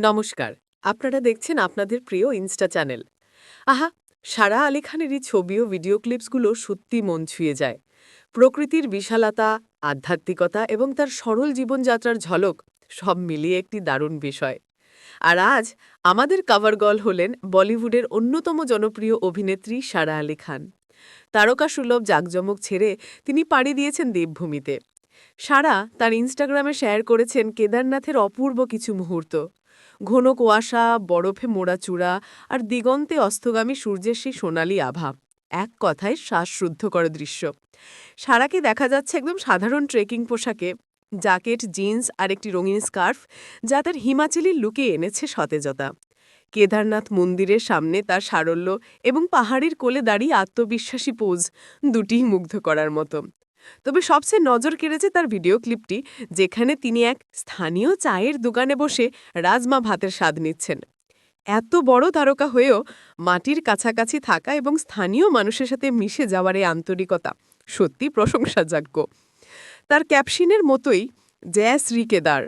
নমস্কার। আপনারা দেখছেন আপনাদের প্রিয় ইনস্টা চ্যানেল। আহা, সারা আলি খানের এই ছবি ও ভিডিও ক্লিপসগুলো সত্যি মন ছুঁয়ে যায়। প্রকৃতির বিশালতা, আধ্যাত্মিকতা এবং তার সরল জীবনযাত্রার ঝলক সব মিলিয়ে একটি দারুণ বিষয়। আর আজ আমাদের কভার গার্ল হলেন বলিউডের অন্যতম জনপ্রিয় অভিনেত্রী সারা আলি খান। তারকাসুলভ জাঁকজমক ছেড়ে তিনি পাড়ি দিয়েছেন দেবভূমিতে। সারা তার ইনস্টাগ্রামে শেয়ার করেছেন কেদারনাথের অপূর্ব কিছু মুহূর্ত। ঘন কুয়াশা, বরফে মোড়া চূড়া আর দিগন্তে অস্তগামী সূর্যের সেই সোনালি আভা, এক কথায় শ্বাসরুদ্ধ করা দৃশ্য। সারাকে দেখা যাচ্ছে একদম সাধারণ ট্রেকিং পোশাকে, জ্যাকেট, জিন্স আর একটি রঙিন স্কার্ফ, যা তার হিমাচলি লুকে এনেছে সতেজতা। কেদারনাথ মন্দিরের সামনে তার সারল্য এবং পাহাড়ের কোলে দাঁড়িয়ে আত্মবিশ্বাসী পোজ, দুটিই মুগ্ধ করার মতো। তবে সবচেয়ে নজর কেড়েছে তার ভিডিও ক্লিপটি, যেখানে তিনি এক স্থানীয় চায়ের দোকানে বসে রাজমা ভাতের স্বাদ নিচ্ছেন। এত বড় তারকা হয়েও মাটির কাছাকাছি থাকা এবং স্থানীয় মানুষের সাথে মিশে যাওয়ার এই আন্তরিকতা সত্যি প্রশংসাযোগ্য। তার ক্যাপশনের মতোই, জয় শ্রী কেদার,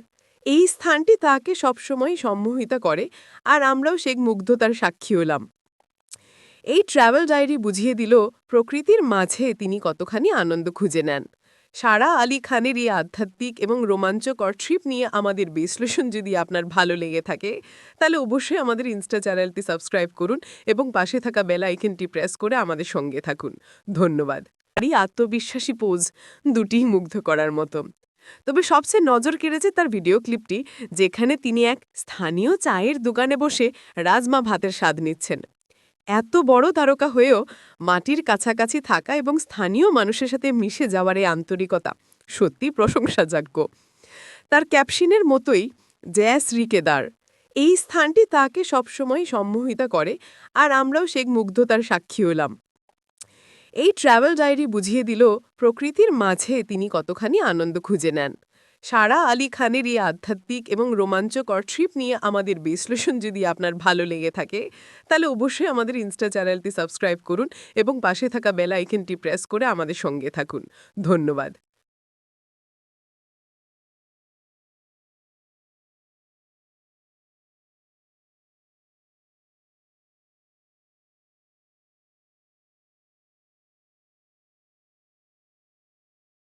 এই স্থানটি তাকে সবসময় সম্মোহিত করে, আর আমরাও সে মুগ্ধতার সাক্ষী হলাম। এই ট্র্যাভেল ডায়েরি বুঝিয়ে দিল প্রকৃতির মাঝে তিনি কতখানি আনন্দ খুঁজে নেন। সারা আলি খানের এই আধ্যাত্মিক এবং রোমাঞ্চকর ট্রিপ নিয়ে আমাদের বিশ্লেষণ যদি আপনার ভালো লেগে থাকে, তাহলে অবশ্যই আমাদের ইনস্টা চ্যানেলটি সাবস্ক্রাইব করুন এবং পাশে থাকা বেল আইকনটি প্রেস করে আমাদের সঙ্গে থাকুন। ধন্যবাদ। আর এই আত্মবিশ্বাসী পোজ, দুটিই মুগ্ধ করার মতো। তবে সবচেয়ে নজর কেড়েছে তার ভিডিও ক্লিপটি, যেখানে তিনি এক স্থানীয় চায়ের দোকানে বসে রাজমা ভাতের স্বাদ নিচ্ছেন। এত বড় তারকা হয়েও মাটির কাছাকাছি থাকা এবং স্থানীয় মানুষের সাথে মিশে যাওয়ার এই আন্তরিকতা সত্যি প্রশংসাযোগ্য। তার ক্যাপশনের মতোই, জয় শ্রী কেদার, এই স্থানটি তাকে সবসময় সম্মোহিত করে, আর আমরাও সে মুগ্ধতার সাক্ষী হলাম। এই ট্র্যাভেল ডায়েরি বুঝিয়ে দিল প্রকৃতির মাঝে তিনি কতখানি আনন্দ খুঁজে নেন। সারা আলি খানের এই আধ্যাত্মিক এবং রোমাঞ্চকর ট্রিপ নিয়ে আমাদের বিশ্লেষণ যদি আপনার ভালো লেগে থাকে, তাহলে অবশ্যই আমাদের ইনস্টা চ্যানেলটি সাবস্ক্রাইব করুন এবং পাশে থাকা বেল আইকনটি প্রেস করে আমাদের সঙ্গে থাকুন। ধন্যবাদ।